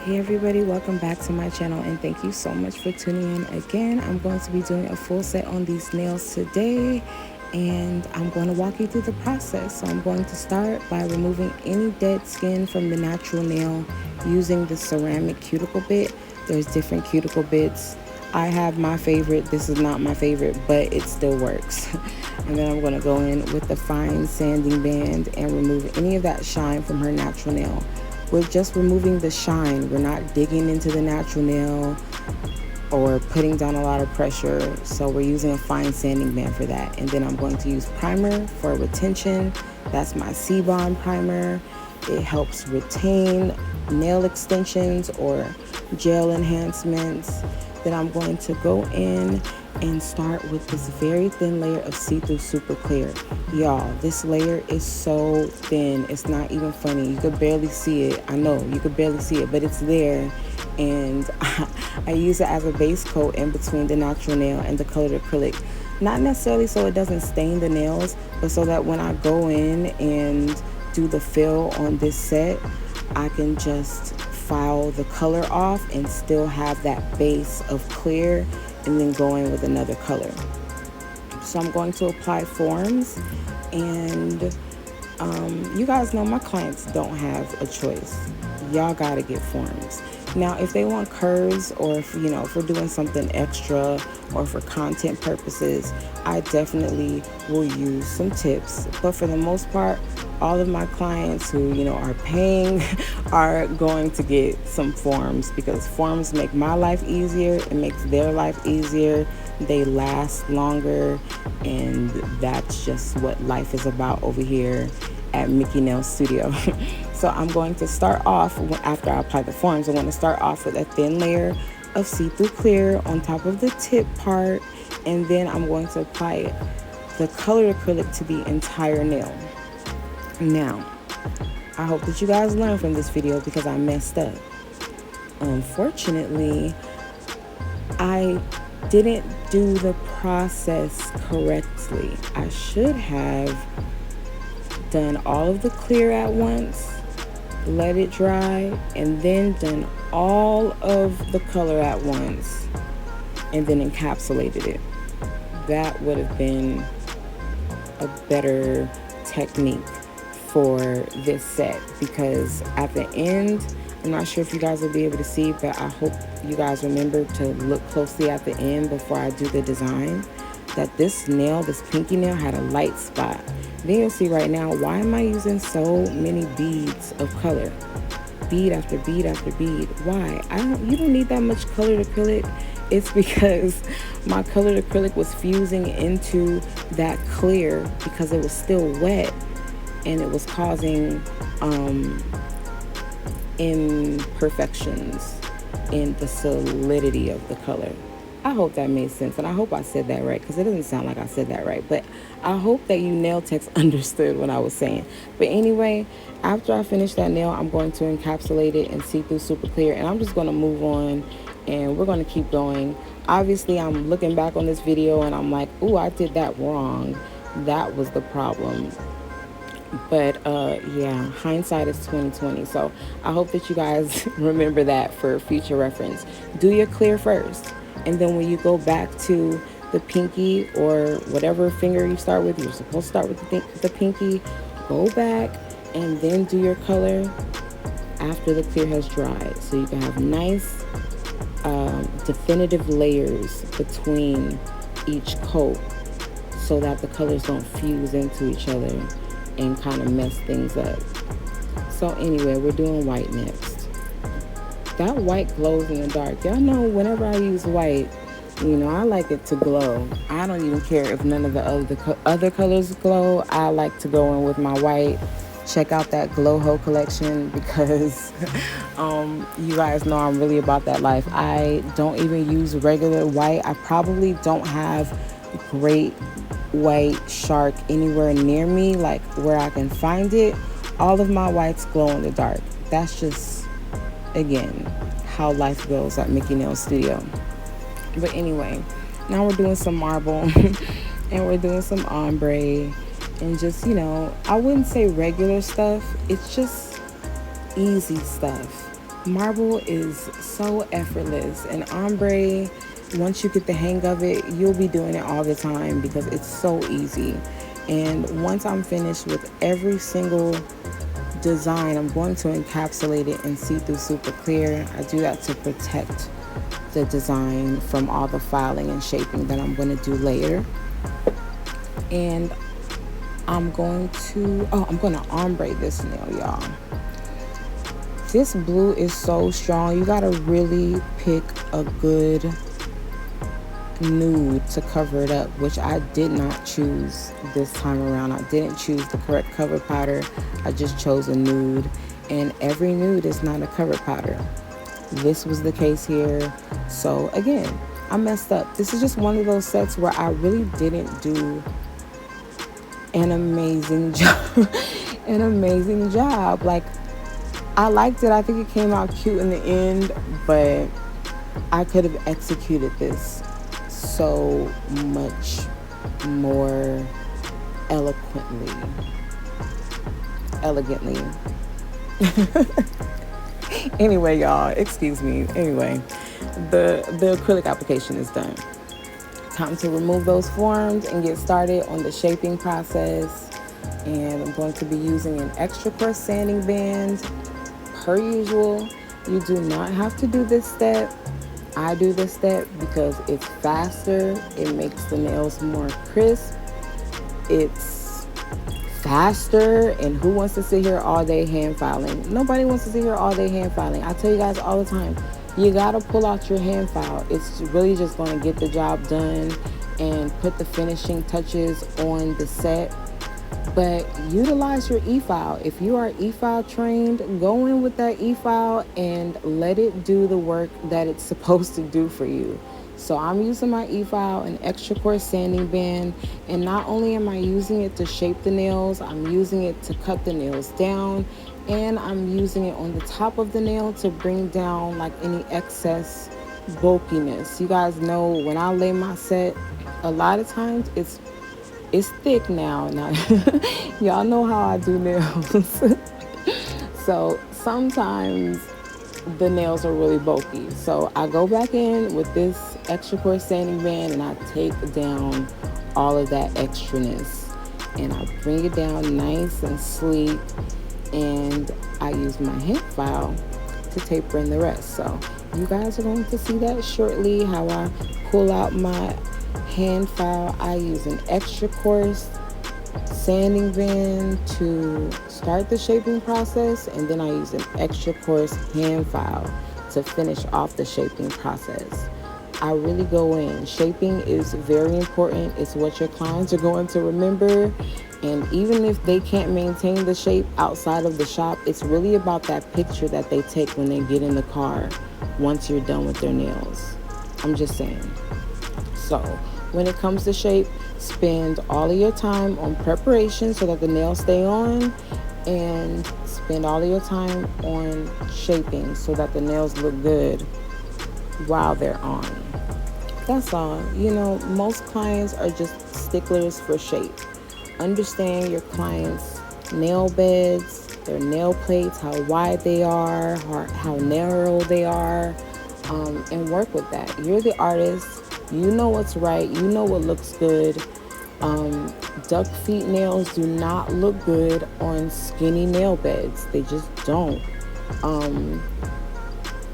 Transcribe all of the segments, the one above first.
Hey everybody, welcome back to my channel and thank you so much for tuning in again. I'm going to be doing a full set on these nails today and I'm going to walk you through the process. So I'm going to start by removing any dead skin from the natural nail using the ceramic cuticle bit. There's different cuticle bits. I have my favorite. This is not my favorite, but it still works. And then I'm going to go in with the fine sanding band and remove any of that shine from her natural nail. We're just removing the shine. We're not digging into the natural nail or putting down a lot of pressure. So we're using a fine sanding band for that. And then I'm going to use primer for retention. That's my C-Bond primer. It helps retain nail extensions or gel enhancements. Then I'm going to go in and start with this very thin layer of see-through super clear. Y'all, this layer is so thin, it's not even funny. You could barely see it. I know you could barely see it, but it's there. And I use it as a base coat in between the natural nail and the colored acrylic. Not necessarily so it doesn't stain the nails, but so that when I go in and do the fill on this set, I can just file the color off and still have that base of clear and then go in with another color. So I'm going to apply forms, and you guys know my clients don't have a choice. Y'all gotta get forms. Now, if they want curves, or if we're doing something extra or for content purposes, I definitely will use some tips. But for the most part, all of my clients who are paying are going to get some forms, because forms make my life easier, it makes their life easier, they last longer, and that's just what life is about over here at Mickey Nail Studio. So I'm going to start off, after I apply the forms, I'm going to start off with a thin layer of see-through clear on top of the tip part, and then I'm going to apply the colored acrylic to the entire nail. Now, I hope that you guys learned from this video, because I messed up. Unfortunately, I didn't do the process correctly. I should have done all of the clear at once, let it dry, and then done all of the color at once, and then encapsulated it. That would have been a better technique for this set, because at the end, I'm not sure if you guys will be able to see, but I hope you guys remember to look closely at the end before I do the design, that this nail, this pinky nail, had a light spot. Then you'll see right now, why am I using so many beads of color? Bead after bead after bead. Why? You don't need that much colored acrylic. It's because my colored acrylic was fusing into that clear because it was still wet, and it was causing imperfections in the solidity of the color. I hope that made sense, and I hope I said that right, because it doesn't sound like I said that right, but I hope that you nail techs understood what I was saying. But anyway, after I finish that nail, I'm going to encapsulate it in see-through super clear, and I'm just going to move on, and we're going to keep going. Obviously, I'm looking back on this video and I'm like, ooh, I did that wrong. That was the problem. But yeah, hindsight is 2020. So I hope that you guys remember that for future reference. Do your clear first, and then when you go back to the pinky or whatever finger you start with, you're supposed to start with the pinky. Go back and then do your color after the clear has dried, so you can have nice definitive layers between each coat, so that the colors don't fuse into each other and kind of mess things up. So anyway, we're doing white next. That white glows in the dark. Y'all know whenever I use white, I like it to glow. I don't even care if none of the other colors glow. I like to go in with my white. Check out that Glow Ho collection, because you guys know I'm really about that life. I don't even use regular white. I probably don't have great white shark anywhere near me, like where I can find it. All of my whites glow in the dark. That's just, again, how life goes at Mickey Nail Studio. But anyway, now we're doing some marble and we're doing some ombre, and just, I wouldn't say regular stuff. It's just easy stuff. Marble is so effortless, and ombre, once you get the hang of it, you'll be doing it all the time because it's so easy. And once I'm finished with every single design, I'm going to encapsulate it in see-through super clear. I do that to protect the design from all the filing and shaping that I'm going to do later. And I'm going to ombre this nail, y'all. This blue is so strong. You gotta really pick a good nude to cover it up, which I did not choose this time around. I didn't choose the correct cover powder. I just chose a nude, and every nude is not a cover powder. This was the case here. So again, I messed up. This is just one of those sets where I really didn't do an amazing job. Like, I liked it. I think it came out cute in the end, but I could have executed this so much more elegantly. Anyway, y'all, excuse me. Anyway, the acrylic application is done. Time to remove those forms and get started on the shaping process. And I'm going to be using an extra coarse sanding band. Per usual, you do not have to do this step. I do this step because it's faster. It makes the nails more crisp. It's faster, and who wants to sit here all day hand filing? Nobody wants to sit here all day hand filing. I tell you guys all the time, you gotta pull out your hand file. It's really just going to get the job done and put the finishing touches on the set. But utilize your e-file. If you are e-file trained, go in with that e-file and let it do the work that it's supposed to do for you. So I'm using my e-file, an extra coarse sanding band, and not only am I using it to shape the nails, I'm using it to cut the nails down, and I'm using it on the top of the nail to bring down like any excess bulkiness. You guys know when I lay my set, a lot of times it's thick now. Y'all know how I do nails. So sometimes the nails are really bulky. So I go back in with this extra coarse sanding band and I take down all of that extraness. And I bring it down nice and sleek. And I use my hand file to taper in the rest. So you guys are going to see that shortly, how I pull out my hand file. I use an extra coarse sanding band to start the shaping process, and then I use an extra coarse hand file to finish off the shaping process. I really go in. Shaping is very important. It's what your clients are going to remember, and even if they can't maintain the shape outside of the shop, it's really about that picture that they take when they get in the car once you're done with their nails. I'm just saying. So when it comes to shape, spend all of your time on preparation so that the nails stay on, and spend all of your time on shaping so that the nails look good while they're on. That's all. You know, most clients are just sticklers for shape. Understand your clients' nail beds, their nail plates, how wide they are, how narrow they are, and work with that. You're the artist. You know what's right. You know what looks good. Duck feet nails do not look good on skinny nail beds. They just don't.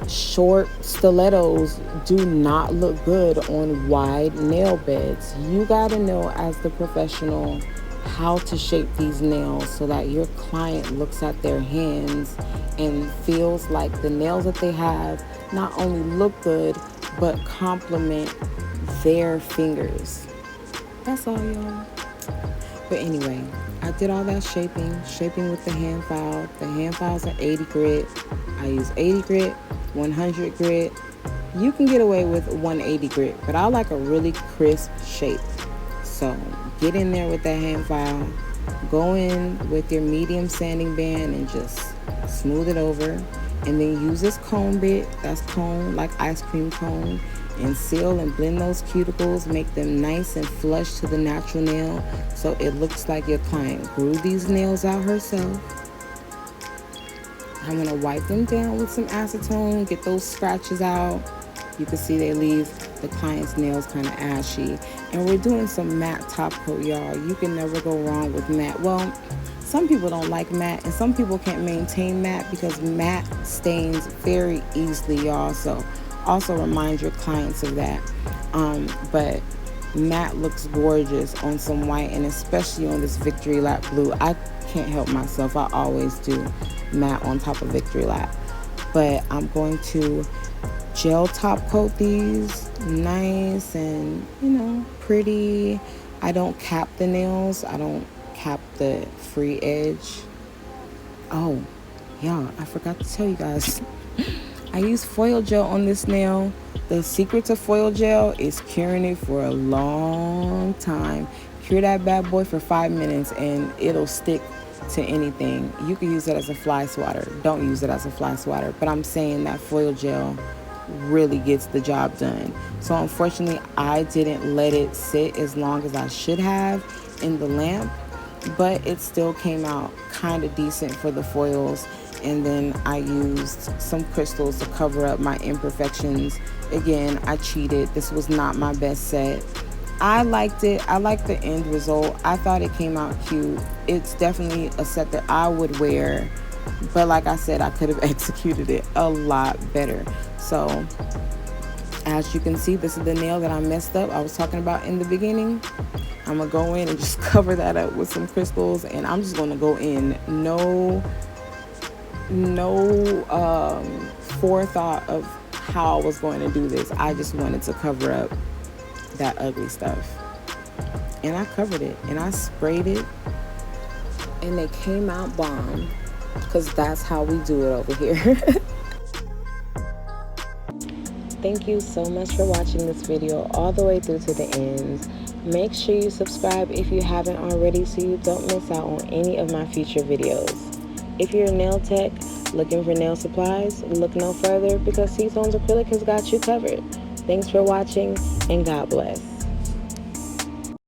Short stilettos do not look good on wide nail beds. You gotta know as the professional how to shape these nails so that your client looks at their hands and feels like the nails that they have not only look good but complement their fingers. That's all, y'all. But anyway, I did all that shaping with the hand file. The hand files are 80 grit. I use 80 grit, 100 grit. You can get away with 180 grit, but I like a really crisp shape. So get in there with that hand file. Go in with your medium sanding band and just smooth it over. And then use this cone bit, that's cone, like ice cream cone, and seal and blend those cuticles, make them nice and flush to the natural nail so it looks like your client grew these nails out herself. I'm going to wipe them down with some acetone, get those scratches out. You can see they leave the client's nails kind of ashy. And we're doing some matte top coat, y'all. You can never go wrong with matte. Well, some people don't like matte, and some people can't maintain matte because matte stains very easily, y'all. So also remind your clients of that. But matte looks gorgeous on some white, and especially on this Victory Lap blue. I can't help myself. I always do matte on top of Victory Lap. But I'm going to gel top coat these nice and, pretty. I don't cap the nails. I don't cap the free edge. Oh, yeah, I forgot to tell you guys. I use foil gel on this nail. The secret to foil gel is curing it for a long time. Cure that bad boy for 5 minutes and it'll stick to anything. You can use it as a fly swatter. Don't use it as a fly swatter. But I'm saying that foil gel really gets the job done. So unfortunately, I didn't let it sit as long as I should have in the lamp. But it still came out kind of decent for the foils. And then I used some crystals to cover up my imperfections. Again, I cheated. This was not my best set. I liked it. I liked the end result. I thought it came out cute. It's definitely a set that I would wear. But like I said, I could have executed it a lot better. So as you can see, this is the nail that I messed up. I was talking about in the beginning. I'm going to go in and just cover that up with some crystals. And I'm just going to go in no forethought of how I was going to do this. I just wanted to cover up that ugly stuff. And I covered it. And I sprayed it. And they came out bomb. Because that's how we do it over here. Thank you so much for watching this video all the way through to the end. Make sure you subscribe if you haven't already so you don't miss out on any of my future videos. If you're a nail tech looking for nail supplies, look no further because C-Tones Acrylic has got you covered. Thanks for watching and God bless.